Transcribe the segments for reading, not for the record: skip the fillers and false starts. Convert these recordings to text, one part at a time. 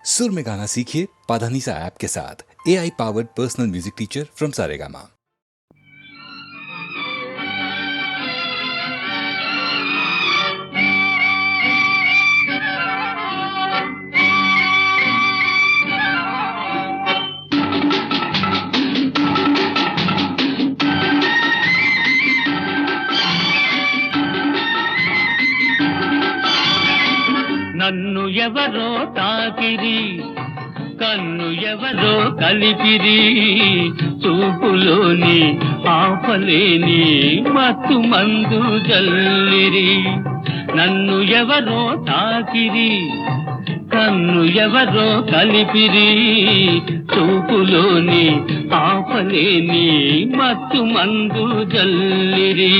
सुर में गाना सीखिए पाधानीसा ऐप के साथ। AI powered personal music teacher from Saregama. నన్ను ఎవరో తాకిరి కన్ను ఎవరో కలిపిరి చూపులోని ఆపలేని మత్తు మందు జల్లిరి. నన్ను ఎవరో తాకిరి కన్ను ఎవరో కలిపిరి చూపులోని ఆపలేని మత్తు మందు జల్లిరి.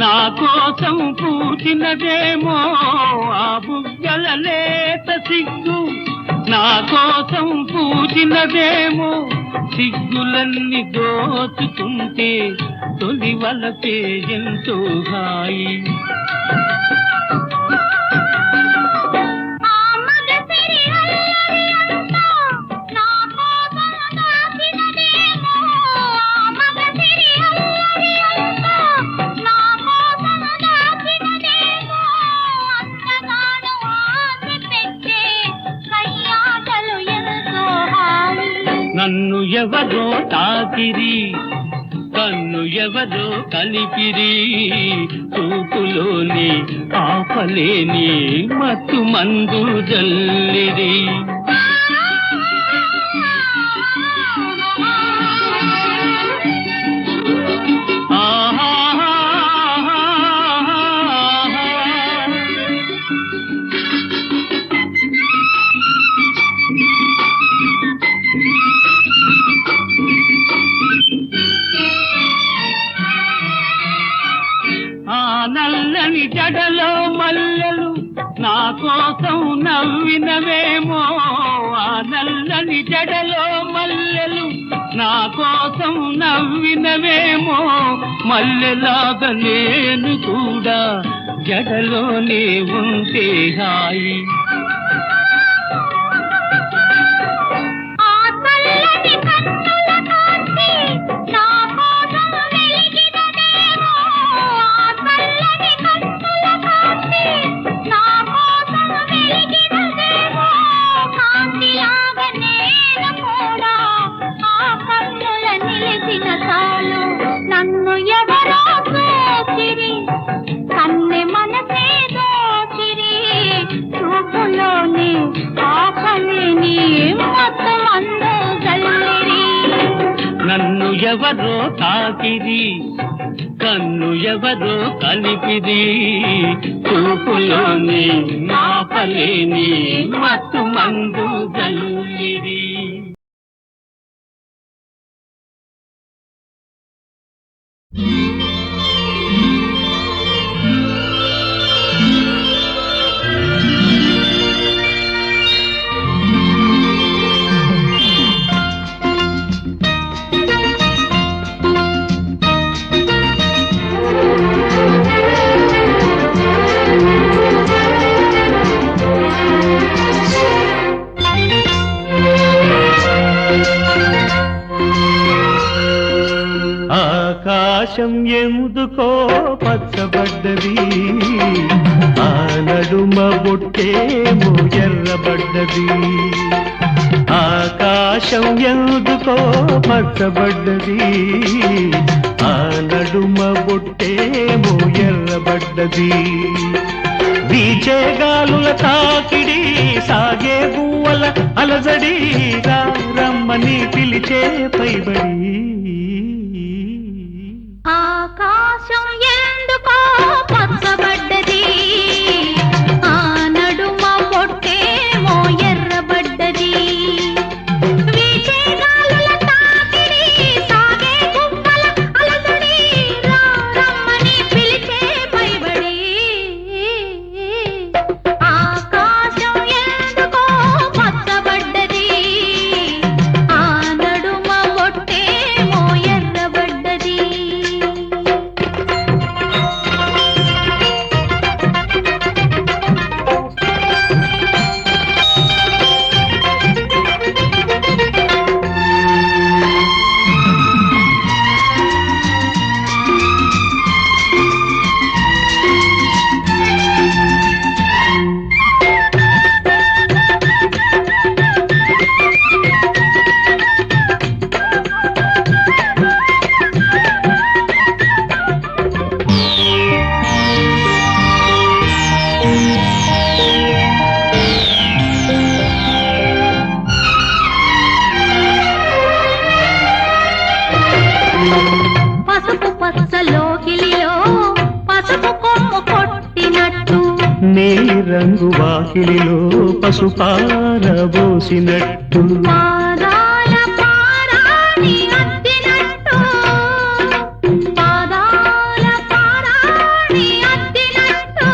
నా కోసం పూచినదేమో ఆ బుగ్గల లేత సిగ్గు, నా కోసం పూచినదేమో. సిగ్గులన్నీ దోచుకుంటే తొలి వలపే ఎంతో హాయి. నన్ను ఎవరో తాకిరి కన్ను ఎవరో కలిపిరి చూపులోని ఆపలేని మత్తు మందు జల్లిరి. నల్లని జడలో మల్లెలు నా కోసం నవ్వినవేమో, ఆ నల్లని జడలో మల్లెలు నా కోసం నవ్వినవేమో. మల్లెలాగా నేను కూడా జడలోనే ఉంటే హాయి. నన్ను ఎవరో తాకిరి కన్ను ఎవరో కలిపిరి చూపులోని ఆపలేని మత్తు మందు జల్లిరి. ఆకాశం ఎందుకో పచ్చబడ్డది, ఆ నడుమ బొట్టేమో ఎర్రబడ్డది. ఆకాశం ఎందుకో పచ్చబడ్డది, ఆ ఆ నడుమ బొట్టేమో ఎర్రబడ్డది వీచే గాలుల తాకిడి సాగే గువ్వల అలజడి రమ్మని పిలిచే పైబడి ఆకాశం ఎందుకో పచ్చబడ్డది ఆ నడుమ పొట్టేమో ఎర్రబడ్డది వీచే గాలుల తాకిడి సాగే గువ్వల అలజడి రమ్మని పిలిచే పైబడి ఆకాశం ఎందుకో పచ్చబడ్డది ఆ నడుమ పొట్టేమో ఎర్రబడ్డది పసుపు పచ్చలో కిలిలో పసుపు కొమ్ము కొట్టినట్టు నీలి రంగు వాకిలిలో పసుపారబోసినట్టు పాదాల పారాని అద్దినట్టు పాదాల పారాని అద్దినట్టు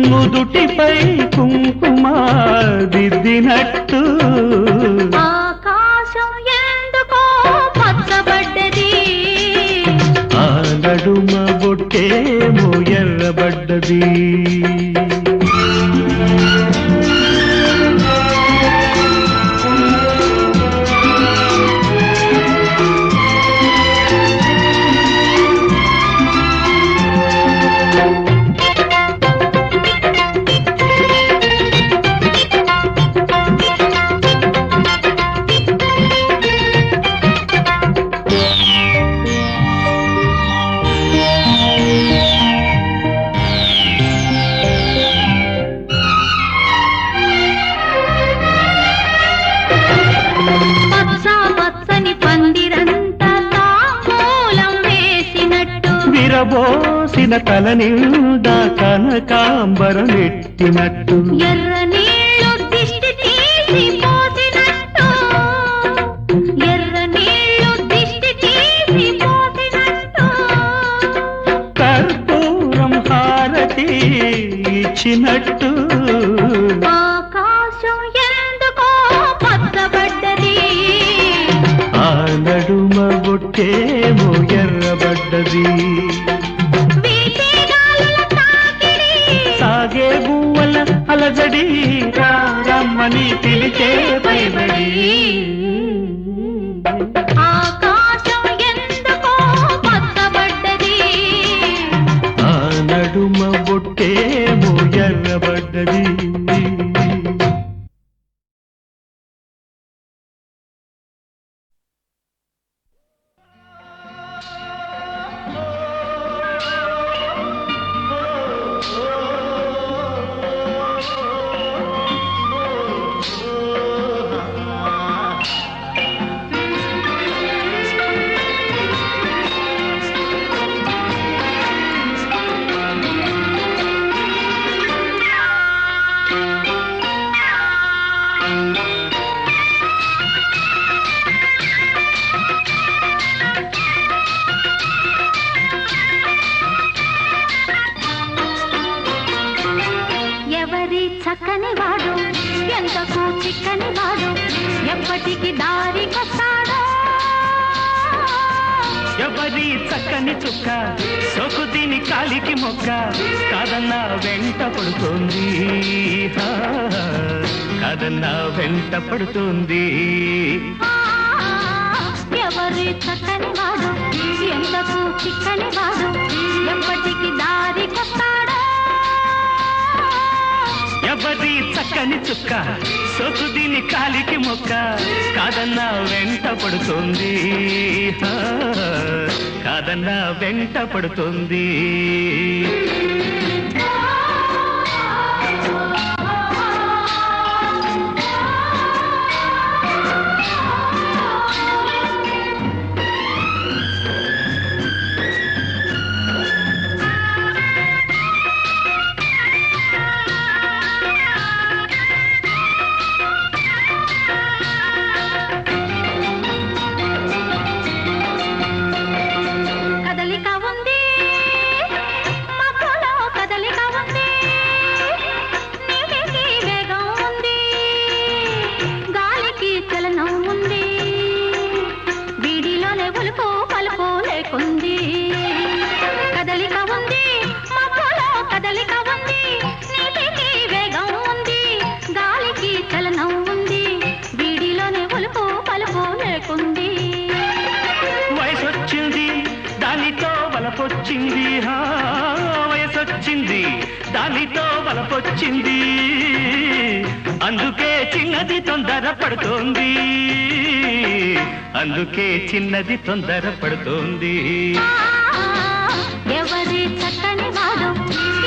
నుదుటిపై కుంకుమ దిద్దినట్టు ఆకాశం ఎందుకో పచ్చబడ్డది ఆ నడుమ బొట్టేమో ఎర్రబడ్డది పచ్చ పచ్చని పందిరంతా తాంబూలం వేసినట్టు విరబోసిన తల నిండా కనకాంబరం ఎట్టినట్టు ఎర్ర నీళ్ళు దిష్టి తీసి పోసినట్టు ఎర్ర నీళ్ళు దిష్టి తీసి పోసినట్టు కర్పూరం హారతి ఇచ్చినట్టు ఆకాశం ఎందుకో పచ్చబడ్డది ఆ నడుమ బొట్టేమో ఎర్రబడ్డది వీచే గాలుల తాకిడి సాగే గువ్వల అలజడి రమ్మని పిలిచే పైబడి ఆకాశం ఎందుకో పచ్చబడ్డది ఆ నడుమ బొట్టేమో ఎర్రబడ్డది ఎవరి చక్కని వాడు ఎంతకు చిక్కని వాడు ఎప్పటికి దారికొస్తాడో ఎవరి చక్కని చుక్క సొకు తిని కాలికి మొక్క కాదన్న వెంట పడుతోంది కాదన్న వెంట పడుతోంది ఆ, ఎవరి చక్కని వాడు ఎంతకు చిక్కని వాడు ఎప్పటికి దారికొస్తాడో ఎవరి చక్క చక్కని చుక్క సొకు దీని కాలికి మొక్క కాదన్నా వెంట పడుతుంది కాదన్నా వెంట పడుతుంది వలపొచ్చింది వయసొచ్చింది దానితో వలపొచ్చింది అందుకే చిన్నది తొందర పడుతోంది అందుకే చిన్నది తొందర పడుతోంది ఎవరి చక్కని వాడు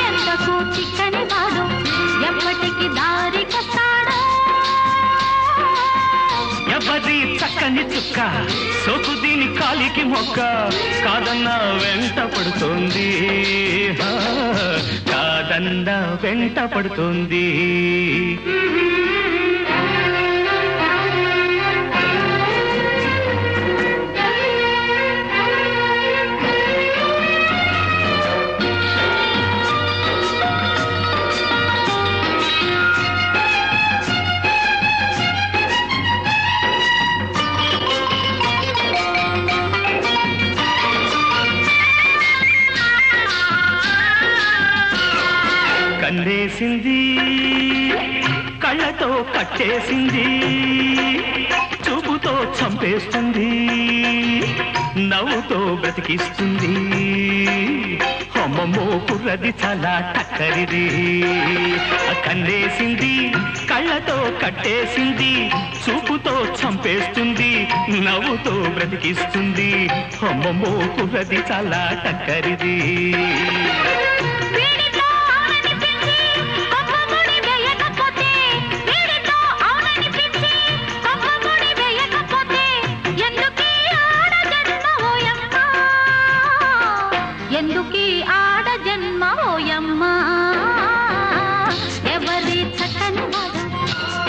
ఎంతకు చిక్కని వాడు ఎప్పటికి దారి కొస్తాడో ఎవరి చక్కని చుక్క సోకు దీని కాలికి మొక్క కాదన్నా వెంట పడుతోంది కాదన్నా వెంట పడుతోంది కన్నేసింది కళ్ళతో కట్టేసింది చూపుతో చంపేస్తుంది నవ్వుతో బ్రతికిస్తుంది అమ్మమ్మో కుర్రది చాలా టక్కరిది కన్నేసింది కళ్ళతో కట్టేసింది చూపుతో చంపేస్తుంది నవ్వుతో బ్రతికిస్తుంది అమ్మమ్మో కుర్రది చాలా టక్కరిది ఎందుకీ ఆడ జన్మ ఓయమ్మ ఎవరి చక్కని వాడు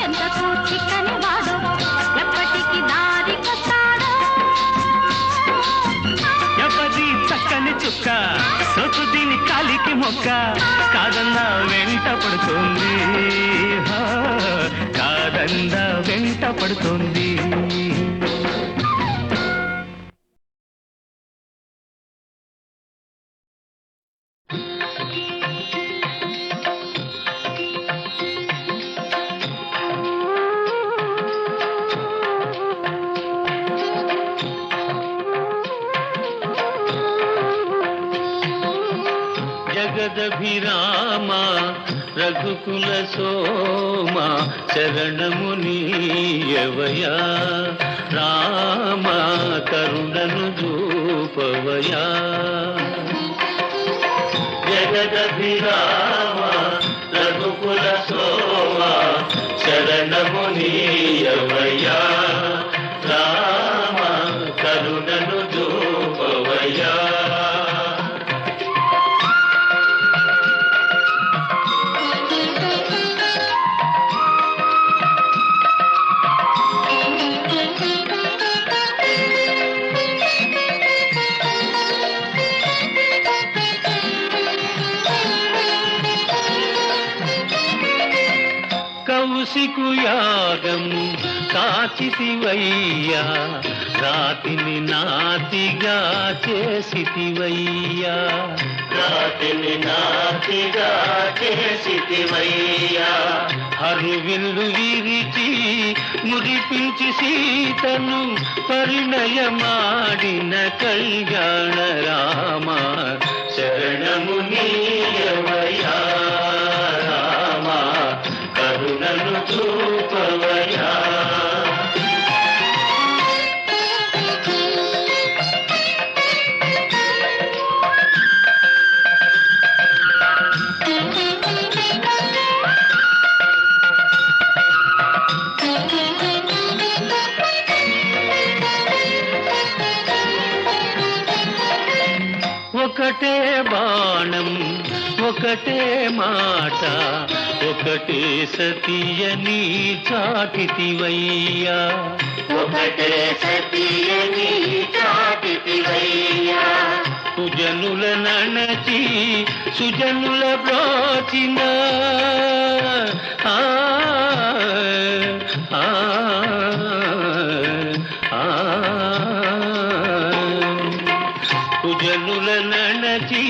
ఎంతకు చిక్కని వాడు ఎప్పటికి దారి కొస్తాడో ఎవరి చక్కని చుక్క సొకు దీని కాలికి మొక్క కాదన్నా వెంట పడుతుంది కాదన్నా వెంట పడుతుంది జగదభిరామ రఘుకుల సోమ శరణము నీయవయా రామ కరుణను చూపవయా జగదభిరామ రఘుకుల సోమ శరణము నీయవయా రామ కరుణను చూపవయా కౌశికు యాగము కాచితివయ్యా రాతిని నాతిగా చేసితివయ్యా రాతిని నాతిగా చేసితివయ్యా హరివిల్లు విరిచి మురిపించి సీతను పరిణయమాడిన కళ్యాణ రామ శరణము నీయవయా రామ కరుణను ఒకటే బాణం ఒకటే మాట ఒకటే సతియని చాటితివయ్యా ఒకటే సతియని చాటితివయ్యా సుజనుల నణచి సుజనుల బ్రోచిన సుజనుల నణచి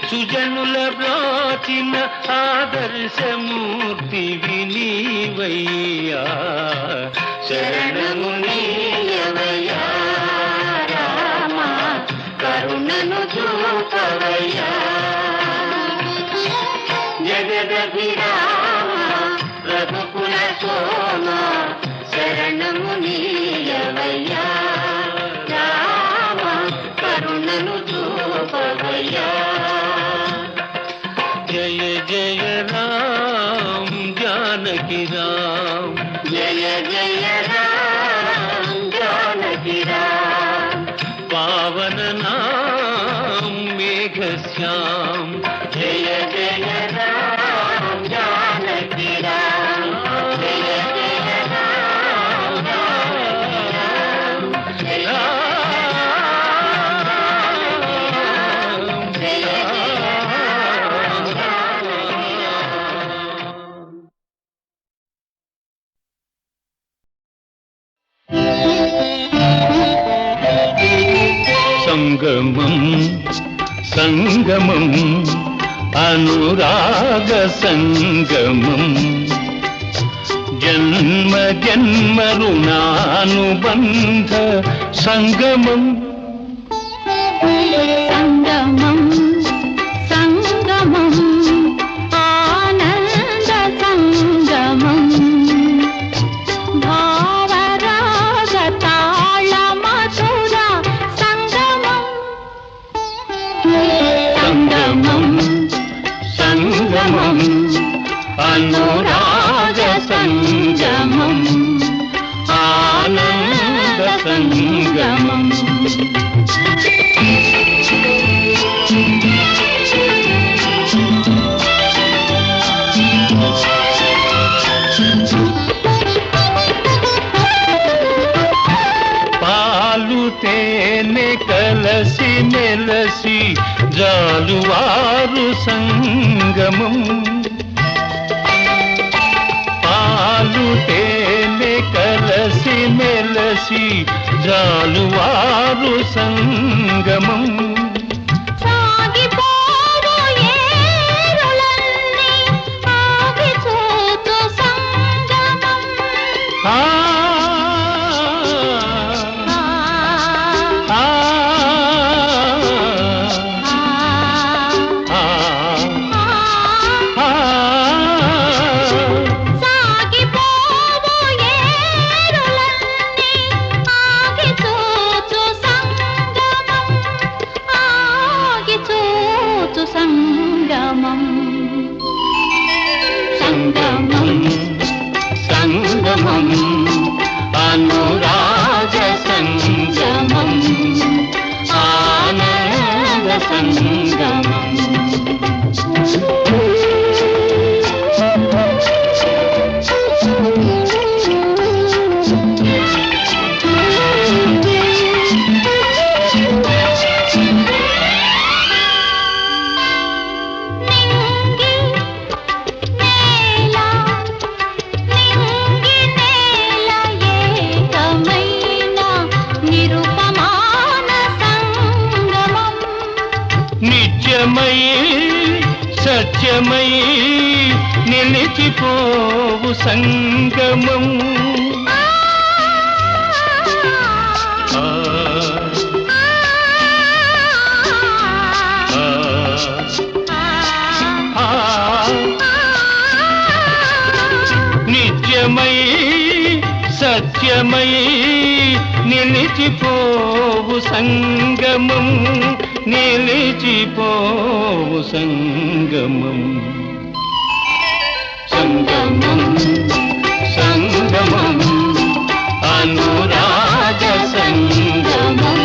సుజనుల బ్రోచిన ఆదర్శమూర్తి వినీవయ్యా శరణము నీయవయ్యా రామా కరుణను చూపవయ్యా జగదభిరామ రఘుకుల సోమ శరణము నీయవయ్యా రామ కరుణను చూపవయ్యా జయ జయ రామ్ జానకి రామ్ జయ జయ రామ జానకి రామ पावन नाम मेघ श्याम जय जय राम जानकी राम जय जय राम जानकी राम जय जय राम जानकी సంగమం సంగమం అనురాగ సంగమం జన్మ జన్మ రుణానుబంధ సంగమం సంగమం సంగమం ఆనంద సంగమం భావరాగ తాళ మధుర సంగమం సంగమం సంగమం అనురాగ సంగమం ఆనంద సంగమం పాలు తేనె కలసి మెలసి జాలువారు సంగమం పాలు తేనె కలసి మెలసి జాలువారు సంగమం సాగిపోవు ఏరులన్నీ ఆగిపోతూ సంగమం ఆ ఆ సాగిపోవు ఏరులన్నీ ఆగిపోతూ సంగమం ఆగిపోతూ సంగమం సంగమం సంగమం అనురాగ సంగమం ఆనంద సంగమం నింగి నేల ఏకమైన నిరుపమాన సంగమం నిత్యమై సత్యమై నిలిచిపోవు సంగమం ఆ, ఆ, ఆ. నిత్యమై సత్యమై నిలిచిపోవు సంగమం నిలిచిపోవు సంగమం సంగమం సంగమం అనురాగ సంగమం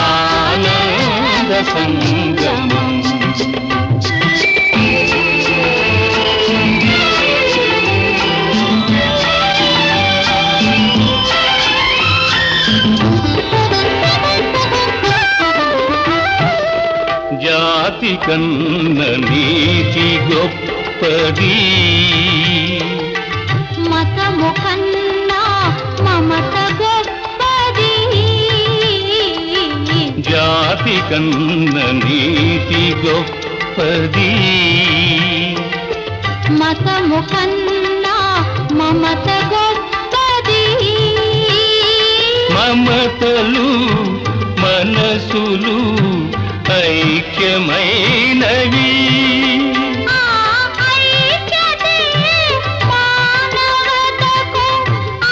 ఆనంద సంగమం. జాతి కన్న నీతి గొప్పది, మతము కన్నా మమత గొప్పది. జాతి కన్న నీతి గొప్పది, మతము కన్నా మమత గొప్పది. మమతలు మనసులు ఐక్యమైనవి, ఆ ఐక్యతే మానవతకు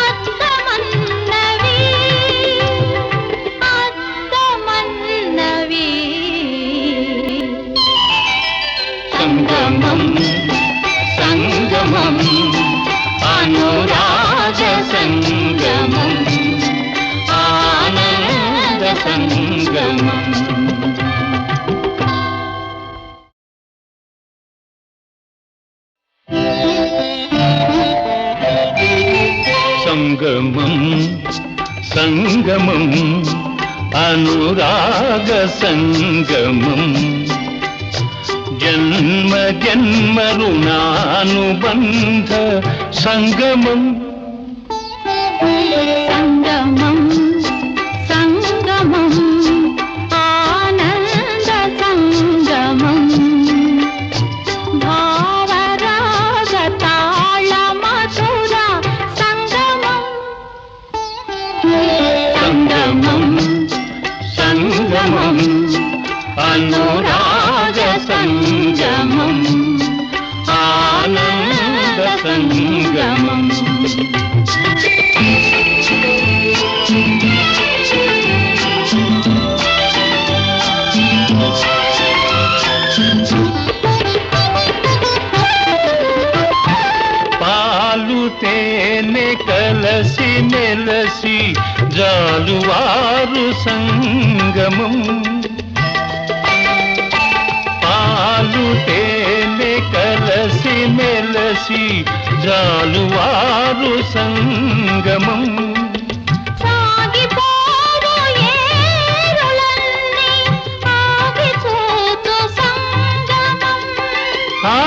అర్థమన్నవి, అర్థమన్నవి. సంగమం సంగమం అనురాగ సంగమం, ఆనంద సంగమం. సంగమం సంగమం అనురాగ సంగమం, జన్మ జన్మ రుణానుబంధ సంగమం. సంగమం సంగమం ఆనంద సంగమం, భావరాగ తాళ మధుర సంగమం. సంగమం సంగమం అనురాగ సంగమం, ఆనంద సంగమం. పాలు తేనె కలసి మెలసి జాలువారు సంగమం, పాలు తేనె కలసి మెలసి జాలువారు సంగమం. సాగిపోవు ఏరులన్నీ ఆగిపోతు సంగమం. ఆ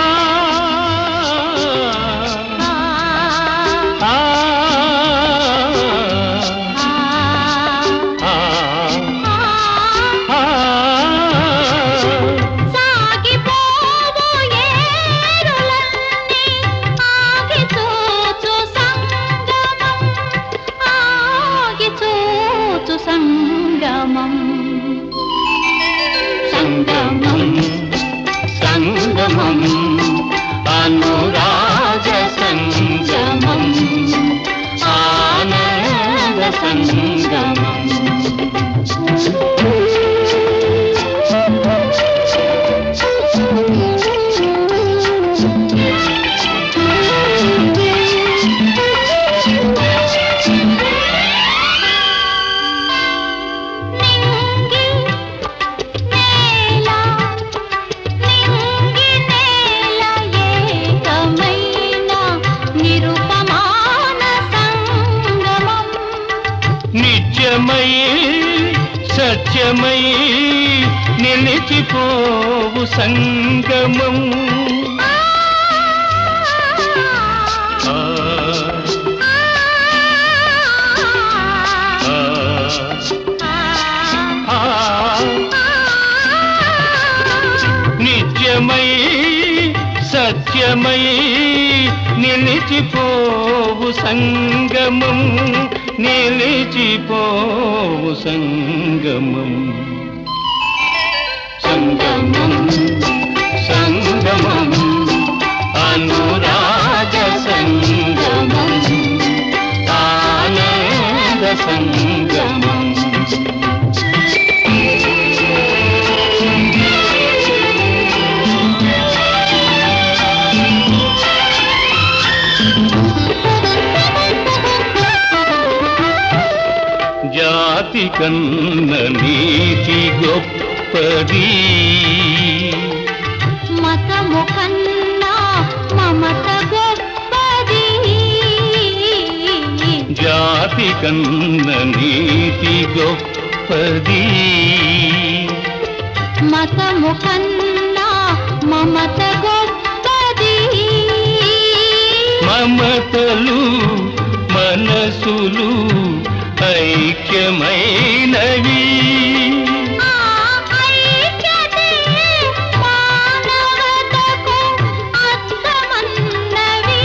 ఆ సాగిపోవు ఏరులన్నీ ఆగిపోతు సంగమం, ఆగిపోతు సంగమం. సంగమం సంగమం అనురాగ సంగమం, ఆనంద సంగమం. నింగి నేల నింగి నేల ఏకమైన నిరుపమాన సంగమం. నిత్యమై సత్యమై నిలిచిపోవు సంగమం. ఆ, ఆ, ఆ. నిత్యమై సత్యమై నిలిచిపోవు సంగమం, నిలిచిపోవు సంగమం. సంగమం సంగమం అనురాగ సంగమం, ఆనంద సంగమం. జాతి కన్న నీతి గొప్పది, గొప్పది మతము కన్నా మమత గొప్పది జాతి కన్న నీతి గొప్పది మతము కన్నా మమత గొప్పది మమతలు మనసులు ఐక్యమైనవి ఆ ఐక్యతే మానవతకు అర్థమన్నవి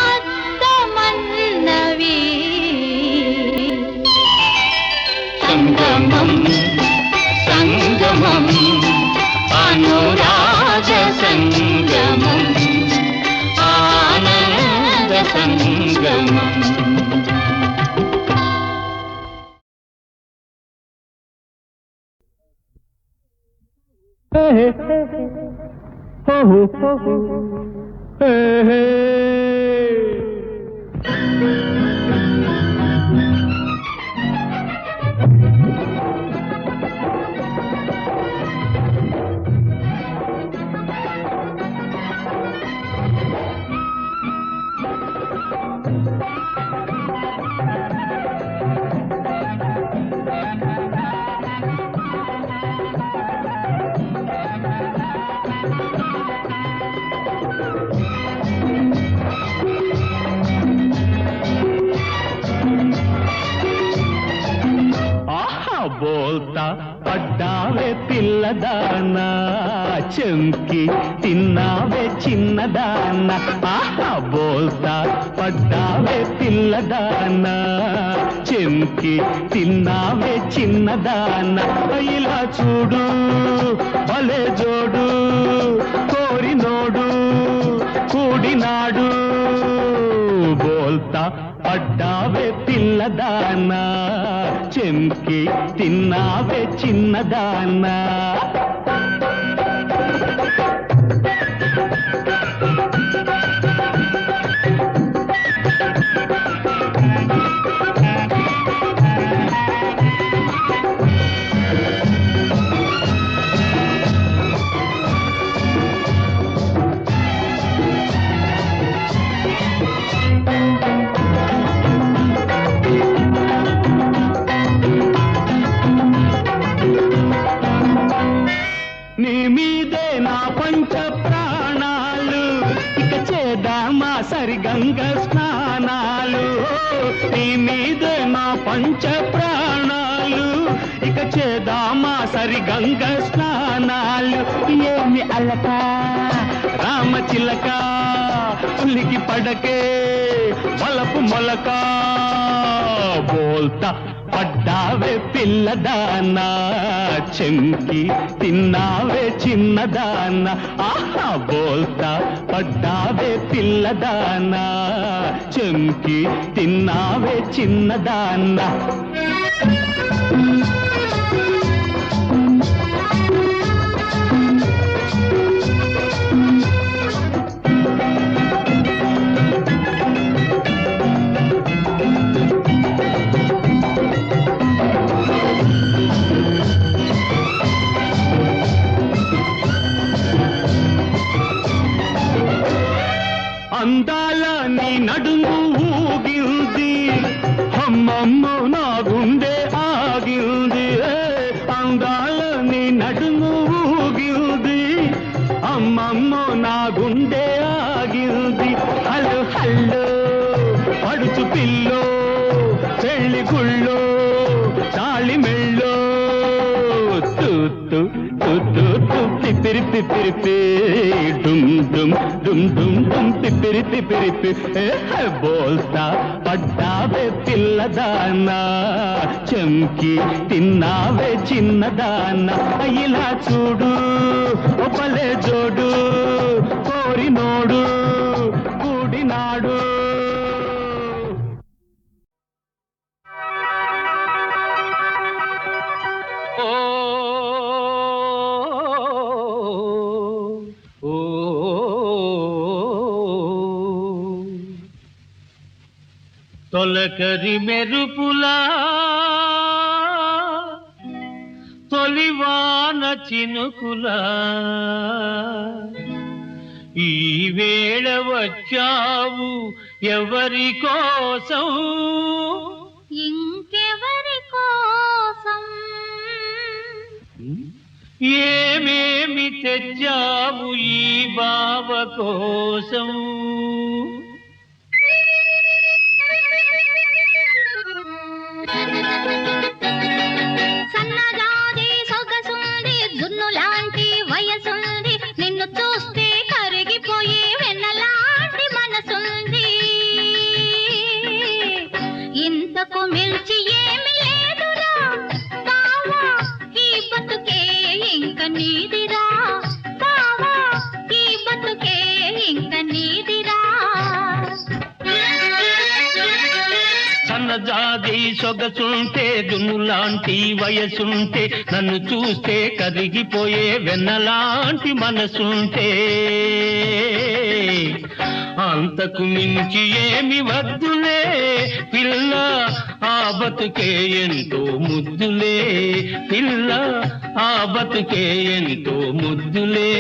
అర్థమన్నవి సంగమం సంగమం అనురాగ సంగమం ఆనంద సంగమం బోల్తా పడ్డావే పిల్లదానా చెంకి తిన్నావే చిన్నదానా ఆహా బోల్తా పడ్డావే పిల్లదానా చెంకి తిన్నావే చిన్నదానా ఇలా చూడు భలే జోడు కోరినోడు కూడినాడు బోల్తా పడ్డావే పిల్లదానా చెంకి తిన్నావే చిన్నదానా నీ మీదే నా పంచ ప్రాణాలు ఇక చేద్దామా సరిగంగ స్నానాలు నీ మీదే నా పంచ ప్రాణాలు ఇక చేద్దామా సరిగంగ స్నానాలు ఏమి అలక రామచిలక పులికి పడకే వలపు మొలక బోల్తా పడ్డావే పిల్లదానా చెంకి తిన్నావే చిన్నదానా ఆహా బోల్తా పడ్డావే పిల్లదానా చెంకి తిన్నావే చిన్నదానా అందాల నీ నడుము ఊగింది అమ్మమ్మ నా గుండె ఆగింది అందాల నీ నడుము ఊగింది అమ్మమ్మ నా గుండె ఆగింది హలో హల్లో పడుచు పిల్లో పెళ్లి గుళ్ళో తాళి మెళ్ళో తూత్తు తూత్తు పిపిరి పిపిరిపి డుమ్ డుమ్ డుమ్ డుమ్ డుమ్ పిపిరి పిపిరిపి బోల్తా పడ్డావే పిల్లదానా చెంకి తిన్నావే చిన్నదానా ఇలా చూడు ఒపలే జోడు కోరినోడు కూడినాడు తొలకరి మెరుపులా తొలివాన చినుకులా ఈ వేళ వచ్చావు ఎవరి కోసం ఇంకెవరి కోసం ఏమేమి తెచ్చావు ఈ బావ కోసం సన్నజాజి సొగసుంది జున్ను లాంటి వయసుంది నిన్ను చూస్తే కరిగిపోయే వెన్నలాంటి మనసుంది ఇంతకు మిల్చి ఏమి లేదురా బావా ఈ బతుకే ఇంక నీదిరా బావా ఈ బతుకే ఇంక నీదిరా సన్నజాజి సొగసుంటే దున్నులాంటి వయసుంటే నన్ను చూస్తే కరిగిపోయే వెన్నలాంటి మనసుంటే అంతకు మించి ఏమి వద్దులే పిల్ల ఆ బతుకే ఎంతో ముద్దులే పిల్ల ఆ బతుకే ఎంతో ముద్దులే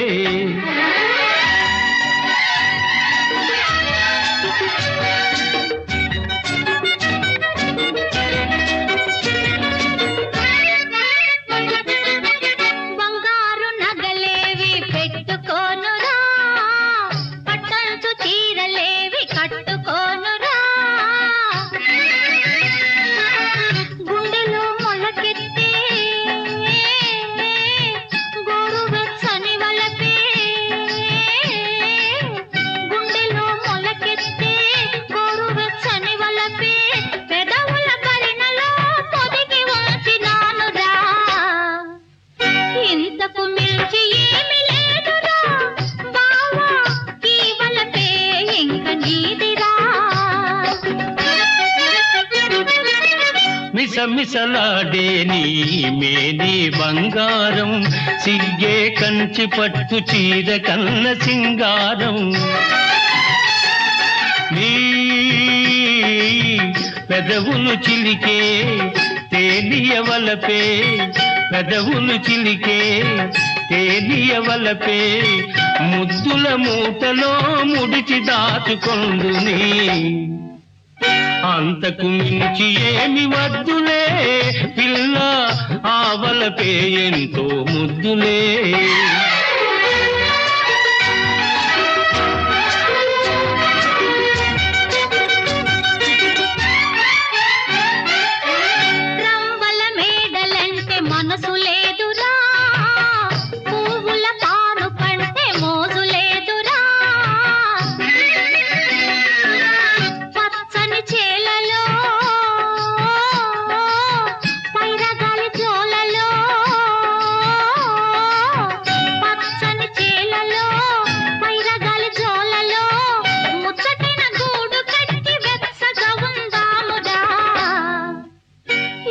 బంగారు నగలేవి పెట్టుకోనురా పట్టంచు చీరలేవి కట్టుకోనురా గుండెలో మొలకెత్తే గోరువెచ్చని వలపే గుండెలో మొలకెత్తే గోరువెచ్చని వలపే పెదవుల పరిణలో పొదిగి ఉంచినానురా ఇంతకు మిల్చి ఏమి లేదురా బావా ఈ వలపే ఇంక నీదిరా మిసమిసలాడే నీ మేని బంగారం సిగ్గే కంచి పట్టు చీర కన్న సింగారం నీ పెదవులు చిలికే తేలియవలపే పెదవులు చిలికే తేలియవలపే ముద్దుల మూటలో ముడిచి దాచుకొందుని అంతకు మించి ఏమి వద్దులే పిల్ల ఆవలపే ఎంతో ముద్దులే రంవల మేడలంటే మనసు లేదురా పువ్వుల పాను పంటే మోజు లేదురా పచ్చని చేలలో పైరగాలి జోలలో పచ్చని చేలలో పైరగాలి జోలలో ముచ్చటిన గూడు కట్టి వెచ్చగా ఉందామురా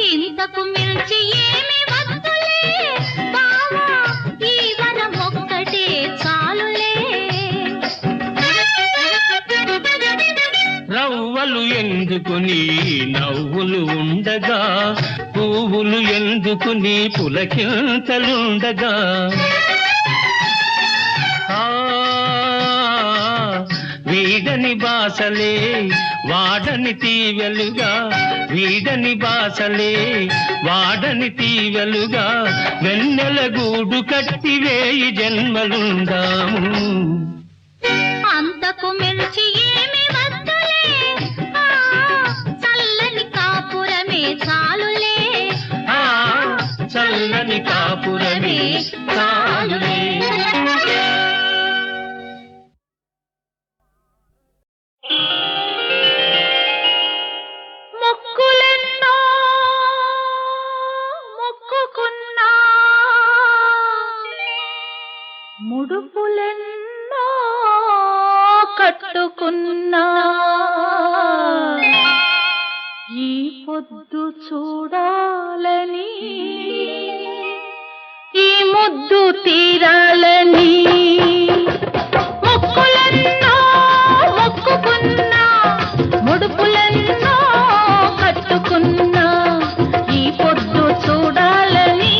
ఇంతకు మిల్చి ఏమి వద్దులే బావా ఈ వరం ఒక్కటే చాలులే రవ్వలు ఎందుకుని నవ్వులు ఉండగా పువ్వులు ఎందుకుని పులకింతలుండగా ఆ వీడని బాసలే వాడని తీవెలుగా వీడని బాసలే వాడని తీవెలుగా వెన్నెల గూడు కట్టి వేయి జన్మలుందాము అంతకు మిల్చి ఏమి వద్దులే ఆ చల్లని కాపురమే చాలులే ఆ చల్లని కాపురమే చాలులే మొక్కులెన్నో మొక్కుకున్నా ముడుపులెన్నో కట్టుకున్నా ఈ పొద్దు చూడాలని ఈ ముద్దు తీరాలని మొక్కులెన్నో మొక్కుకున్నా ముడుపులెన్నో కట్టుకున్నా ఈ పొద్దు చూడాలని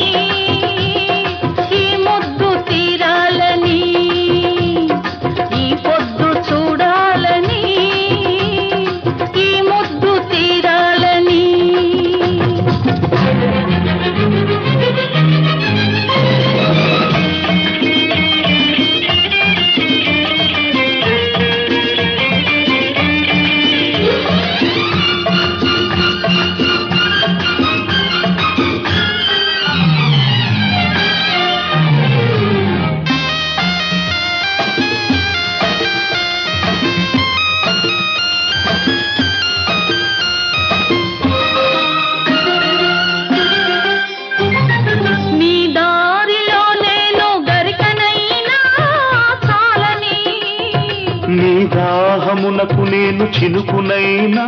దాహమునకు నేను చినుకునైనా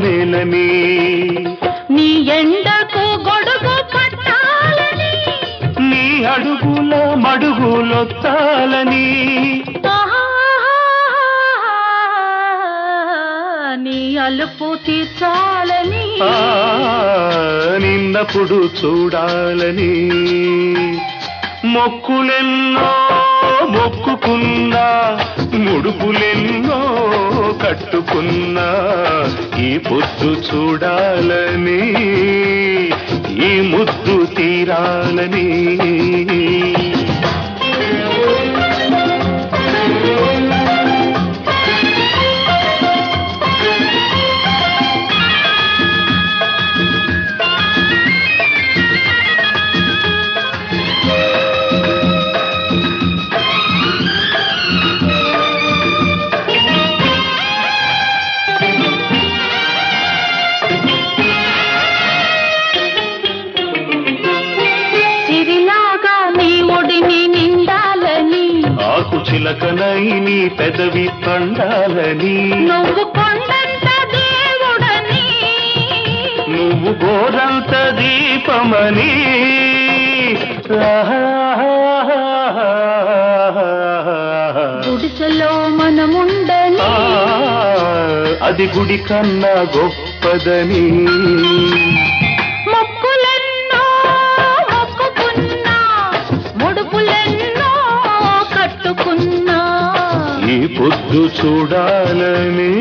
మేలని నీ ఎండకు గొడుగు పట్టాలని నీ అడుగుల మడుగులొత్తాలని నీ అలుపు తీర్చాలని నిన్నప్పుడు చూడాలని మొక్కులెన్నో మొక్కుకున్నా ముడుపులెన్నో కట్టుకున్నా ఈ పొద్దు చూడాలని ఈ ముద్దు తీరాలని చిలకనై నీ పెదవి పండాలని నువ్వు కొండంత దేవుడని నువ్వు గోరంత దీపమని గుడిసెలో మనముండని అది గుడి కన్నా గొప్పదని మొక్కులెన్నో మొక్కుకున్నా ముడుపులెన్నో కట్టుకున్నా ఈ పొద్దు చూడాలని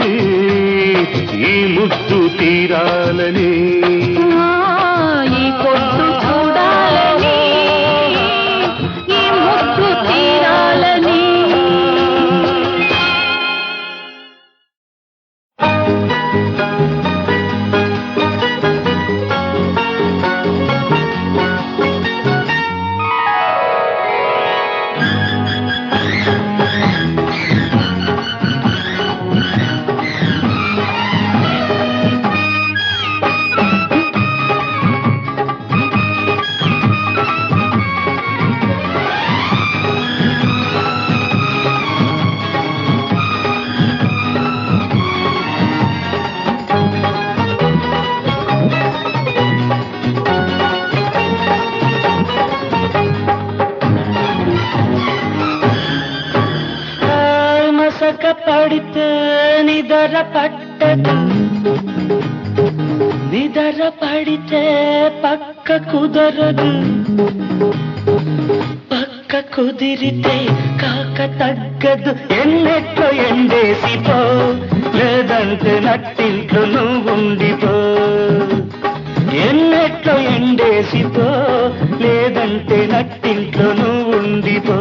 ఈ ముద్దు తీరాలని ఈ పొద్దు చూడాలని ఈ ముద్దు తీరాలని పడితే నిదర పట్టదు నిదర పడితే పక్క కుదరదు పక్క కుదిరితే కాక తగ్గదు ఎన్నెట్లో ఎండేసిపో లేదంటే నట్టింట్లో నువ్వు ఉండిపో ఎన్నెట్లో ఎండేసిపో లేదంటే నట్టింట్లో నువ్వు ఉండిపో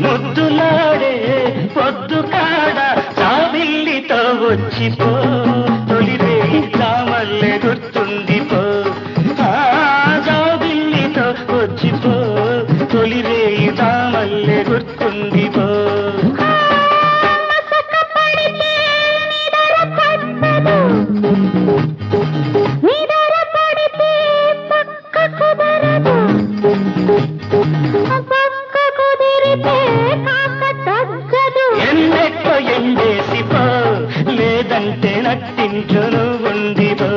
ముద్దులాడే పొద్దు కాడ చావిల్లితో వచ్చిపో తొలిరే చామల్లె గుర్తుండిపో చావిల్లితో వచ్చిపో తొలిరే చామల్లె గుర్తుండిపో ఎన్నెట్టో ఎండేసిపో లేదంటే నట్టింట్లో ఉండిపో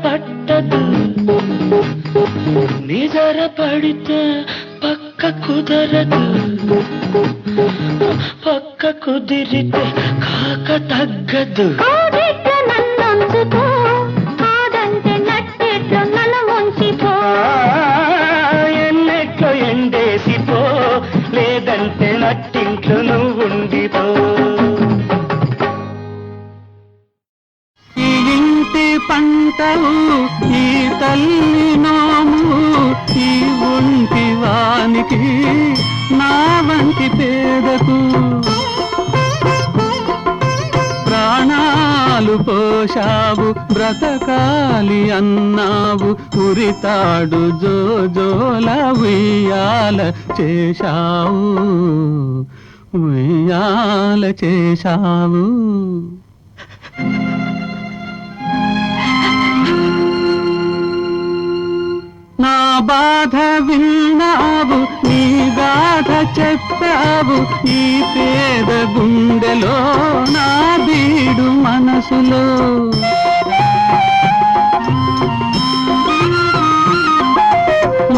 పట్టదు, నిజర పడితే పక్క కుదరదు, పక్క కుదిరితే కాక తగ్గదు. ఎన్నెట్లో ఎండేసిపో, లేదంటే నట్టింట్లో నువ్వుండిపో. ఈ ఇంటి పంటలు ఈ తల్లి నోము, ఈ ఒంటి వానికి నా వంటి పేదకు ప్రాణాలు పోషావు, బ్రతకాలి అన్నావు, ఉరితాడు జోజోల ఉయ్యాల చేశావు, ఉయ్యాల చేశావు. నా బాధ విన్నావు, నీ గాథ చెప్పావు, ఈ పేద గుండెలో నా బీడు మనసులో.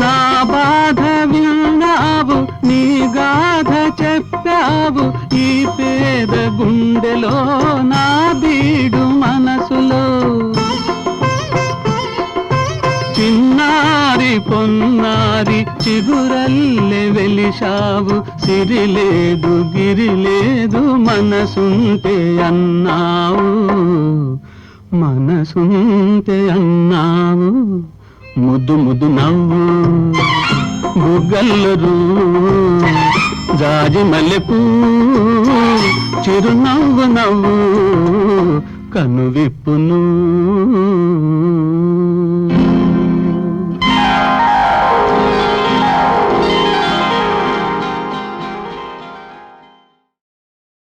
నా బాధ విన్నావు, నీ గాథ చెప్పావు, ఈ పేద గుండెలో నా బీడు మనసులో. చిన్నారి పొన్నారి చిగురల్లె వెలిశావు, సిరిలేదు గిరిలేదు మనసుంటే అన్నావు, మనసుంటే అన్నావు. ముద్దు ముద్దు నవ్వు బుగ్గల్లరు జాజి మల్లెపూ, చిరునవ్వు నవ్వు కనువిప్పును.